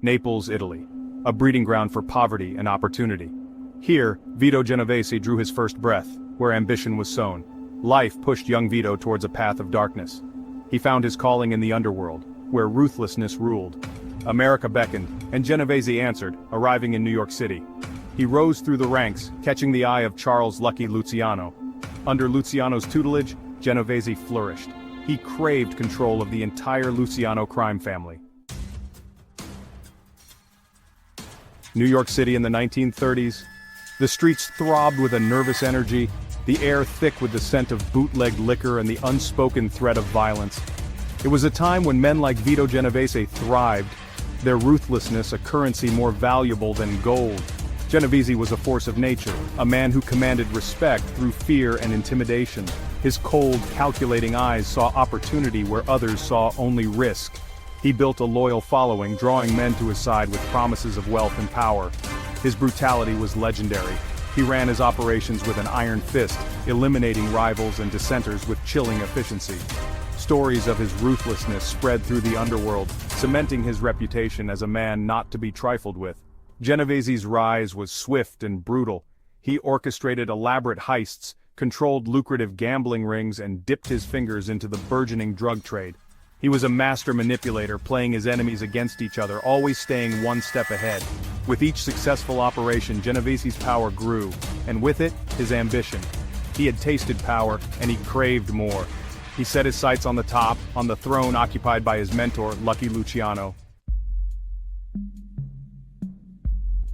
Naples, Italy, a breeding ground for poverty and opportunity. Here, Vito Genovese drew his first breath, where ambition was sown. Life pushed young Vito towards a path of darkness. He found his calling in the underworld, where ruthlessness ruled. America beckoned, and Genovese answered, arriving in New York City. He rose through the ranks, catching the eye of Charles Lucky Luciano. Under Luciano's tutelage, Genovese flourished. He craved control of the entire Luciano crime family. New York City in the 1930s. The streets throbbed with a nervous energy, the air thick with the scent of bootleg liquor and the unspoken threat of violence. It was a time when men like Vito Genovese thrived, their ruthlessness a currency more valuable than gold. Genovese was a force of nature, a man who commanded respect through fear and intimidation. His cold, calculating eyes saw opportunity where others saw only risk. He built a loyal following, drawing men to his side with promises of wealth and power. His brutality was legendary. He ran his operations with an iron fist, eliminating rivals and dissenters with chilling efficiency. Stories of his ruthlessness spread through the underworld, cementing his reputation as a man not to be trifled with. Genovese's rise was swift and brutal. He orchestrated elaborate heists, controlled lucrative gambling rings and dipped his fingers into the burgeoning drug trade. He was a master manipulator, playing his enemies against each other, always staying one step ahead. With each successful operation, Genovese's power grew, and with it, his ambition. He had tasted power, and he craved more. He set his sights on the top, on the throne occupied by his mentor, Lucky Luciano.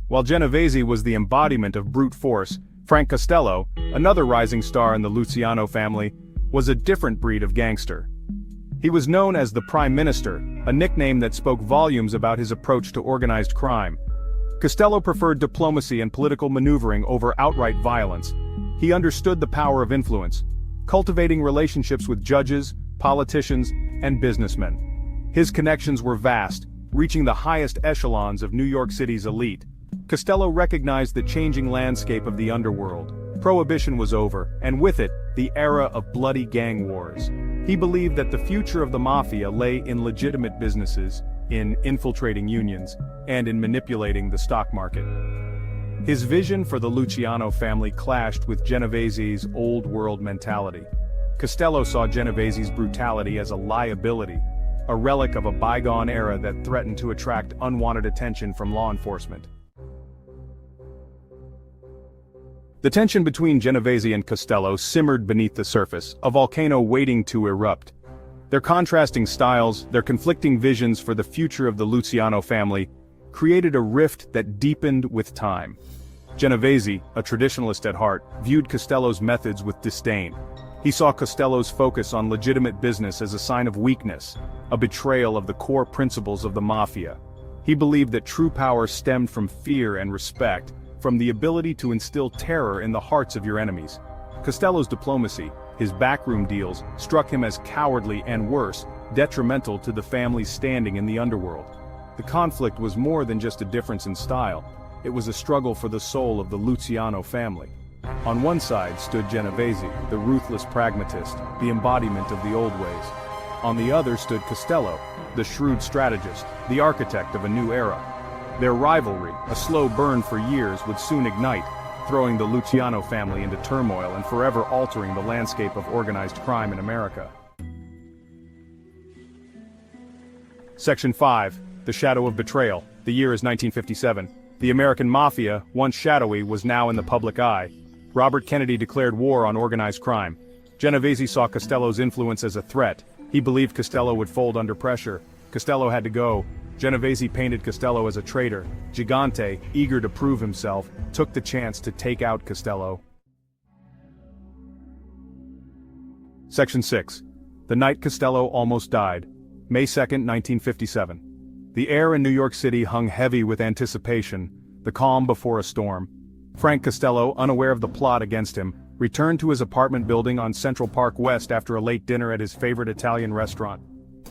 While Genovese was the embodiment of brute force, Frank Costello, another rising star in the Luciano family, was a different breed of gangster. He was known as the Prime Minister, a nickname that spoke volumes about his approach to organized crime. Costello preferred diplomacy and political maneuvering over outright violence. He understood the power of influence, cultivating relationships with judges, politicians, and businessmen. His connections were vast, reaching the highest echelons of New York City's elite. Costello recognized the changing landscape of the underworld. Prohibition was over, and with it, the era of bloody gang wars. He believed that the future of the Mafia lay in legitimate businesses, in infiltrating unions, and in manipulating the stock market. His vision for the Luciano family clashed with Genovese's old-world mentality. Costello saw Genovese's brutality as a liability, a relic of a bygone era that threatened to attract unwanted attention from law enforcement. The tension between Genovese and Costello simmered beneath the surface, a volcano waiting to erupt. Their contrasting styles, their conflicting visions for the future of the Luciano family, created a rift that deepened with time. Genovese, a traditionalist at heart, viewed Costello's methods with disdain. He saw Costello's focus on legitimate business as a sign of weakness, a betrayal of the core principles of the Mafia. He believed that true power stemmed from fear and respect, from the ability to instill terror in the hearts of your enemies. Costello's diplomacy, his backroom deals, struck him as cowardly and worse, detrimental to the family's standing in the underworld. The conflict was more than just a difference in style. It was a struggle for the soul of the Luciano family. On one side stood Genovese, the ruthless pragmatist, the embodiment of the old ways. On the other stood Costello, the shrewd strategist, the architect of a new era. Their rivalry, a slow burn for years, would soon ignite, throwing the Luciano family into turmoil and forever altering the landscape of organized crime in America. Section 5. The Shadow of Betrayal. The year is 1957. The American Mafia, once shadowy, was now in the public eye. Robert Kennedy declared war on organized crime. Genovese saw Costello's influence as a threat. He believed Costello would fold under pressure. Costello had to go. Genovese painted Costello as a traitor. Gigante, eager to prove himself, took the chance to take out Costello. Section 6. The night Costello almost died. May 2, 1957. The air in New York City hung heavy with anticipation, the calm before a storm. Frank Costello, unaware of the plot against him, returned to his apartment building on Central Park West after a late dinner at his favorite Italian restaurant.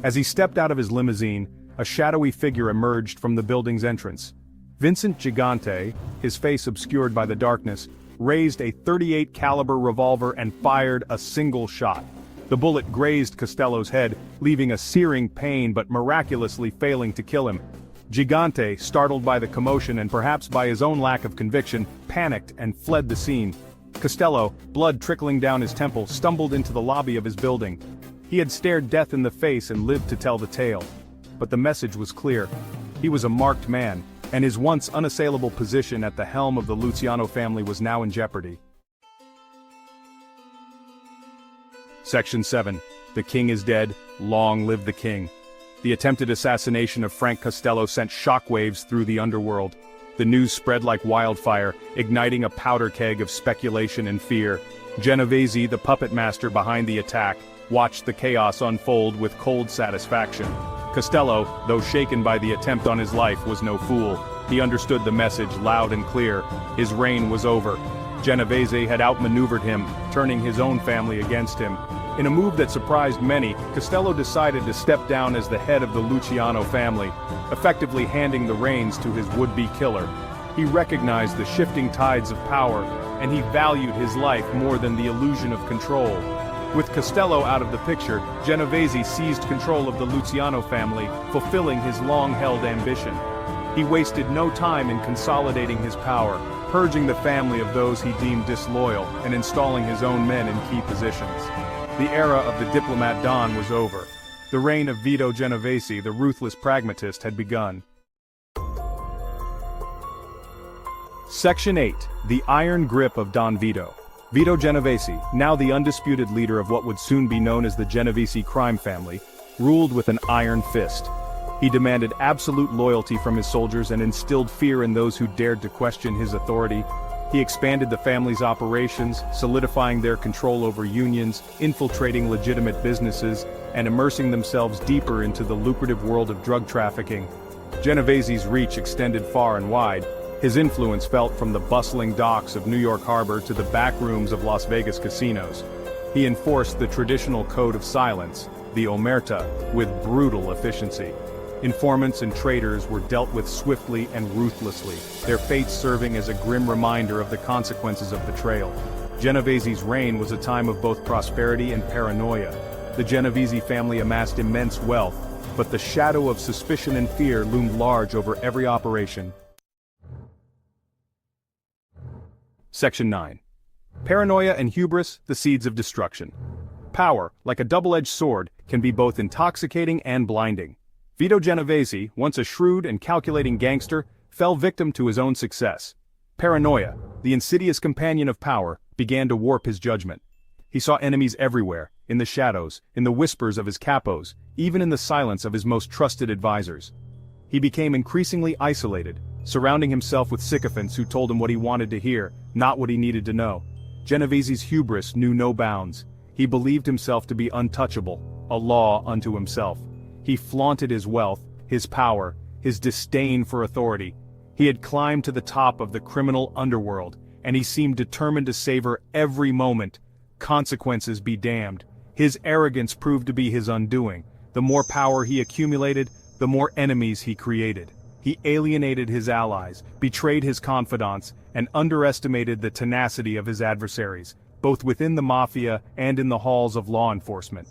As he stepped out of his limousine, a shadowy figure emerged from the building's entrance. Vincent Gigante, his face obscured by the darkness, raised a .38 caliber revolver and fired a single shot. The bullet grazed Costello's head, leaving a searing pain but miraculously failing to kill him. Gigante, startled by the commotion and perhaps by his own lack of conviction, panicked and fled the scene. Costello, blood trickling down his temple, stumbled into the lobby of his building. He had stared death in the face and lived to tell the tale. But the message was clear. He was a marked man, and his once unassailable position at the helm of the Luciano family was now in jeopardy. Section 7. The king is dead, long live the king. The attempted assassination of Frank Costello sent shockwaves through the underworld. The news spread like wildfire, igniting a powder keg of speculation and fear. Genovese, the puppet master behind the attack, watched the chaos unfold with cold satisfaction. Costello, though shaken by the attempt on his life, was no fool. He understood the message loud and clear. His reign was over. Genovese had outmaneuvered him, turning his own family against him. In a move that surprised many, Costello decided to step down as the head of the Luciano family, effectively handing the reins to his would-be killer. He recognized the shifting tides of power, and he valued his life more than the illusion of control. With Costello out of the picture, Genovese seized control of the Luciano family, fulfilling his long-held ambition. He wasted no time in consolidating his power, purging the family of those he deemed disloyal, and installing his own men in key positions. The era of the diplomat Don was over. The reign of Vito Genovese, the ruthless pragmatist, had begun. Section 8. The Iron Grip of Don Vito. Vito Genovese, now the undisputed leader of what would soon be known as the Genovese crime family, ruled with an iron fist. He demanded absolute loyalty from his soldiers and instilled fear in those who dared to question his authority. He expanded the family's operations, solidifying their control over unions, infiltrating legitimate businesses, and immersing themselves deeper into the lucrative world of drug trafficking. Genovese's reach extended far and wide. His influence felt from the bustling docks of New York Harbor to the back rooms of Las Vegas casinos. He enforced the traditional code of silence, the omerta, with brutal efficiency. Informants and traitors were dealt with swiftly and ruthlessly, their fates serving as a grim reminder of the consequences of betrayal. Genovese's reign was a time of both prosperity and paranoia. The Genovese family amassed immense wealth, but the shadow of suspicion and fear loomed large over every operation. Section 9. Paranoia and hubris, the seeds of destruction. Power, like a double-edged sword, can be both intoxicating and blinding. Vito Genovese, once a shrewd and calculating gangster, fell victim to his own success. Paranoia, the insidious companion of power, began to warp his judgment. He saw enemies everywhere, in the shadows, in the whispers of his capos, even in the silence of his most trusted advisors. He became increasingly isolated, surrounding himself with sycophants who told him what he wanted to hear, not what he needed to know. Genovese's hubris knew no bounds. He believed himself to be untouchable, a law unto himself. He flaunted his wealth, his power, his disdain for authority. He had climbed to the top of the criminal underworld, and he seemed determined to savor every moment. Consequences be damned. His arrogance proved to be his undoing. The more power he accumulated, the more enemies he created. He alienated his allies, betrayed his confidants, and underestimated the tenacity of his adversaries, both within the Mafia and in the halls of law enforcement.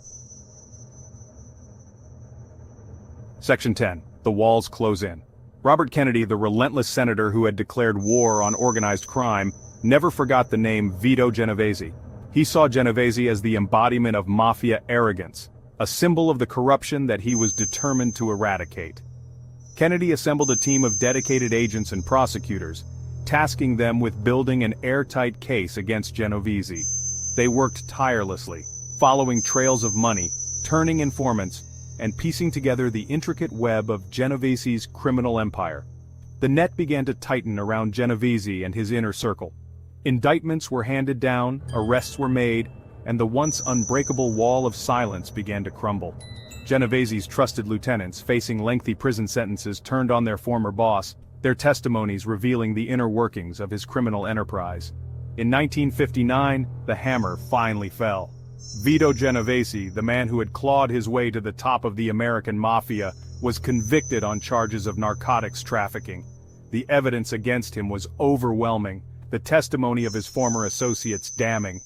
Section 10. The walls close in. Robert Kennedy, the relentless senator who had declared war on organized crime, never forgot the name Vito Genovese. He saw Genovese as the embodiment of Mafia arrogance, a symbol of the corruption that he was determined to eradicate. Kennedy assembled a team of dedicated agents and prosecutors, tasking them with building an airtight case against Genovese. They worked tirelessly, following trails of money, turning informants, and piecing together the intricate web of Genovese's criminal empire. The net began to tighten around Genovese and his inner circle. Indictments were handed down, arrests were made, and the once unbreakable wall of silence began to crumble. Genovese's trusted lieutenants, facing lengthy prison sentences, turned on their former boss, their testimonies revealing the inner workings of his criminal enterprise. In 1959, the hammer finally fell. Vito Genovese, the man who had clawed his way to the top of the American Mafia, was convicted on charges of narcotics trafficking. The evidence against him was overwhelming, the testimony of his former associates damning.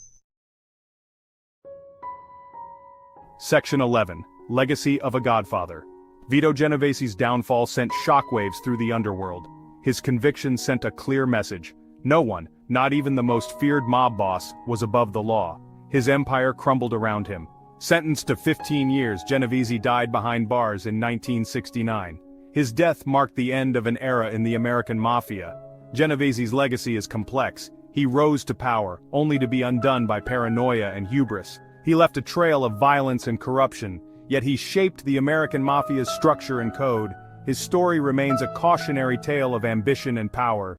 Section 11. Legacy of a Godfather. Vito Genovese's downfall sent shockwaves through the underworld. His conviction sent a clear message. No one, not even the most feared mob boss, was above the law. His empire crumbled around him. Sentenced to 15 years, Genovese died behind bars in 1969. His death marked the end of an era in the American Mafia. Genovese's legacy is complex. He rose to power, only to be undone by paranoia and hubris. He left a trail of violence and corruption, yet he shaped the American Mafia's structure and code. His story remains a cautionary tale of ambition and power,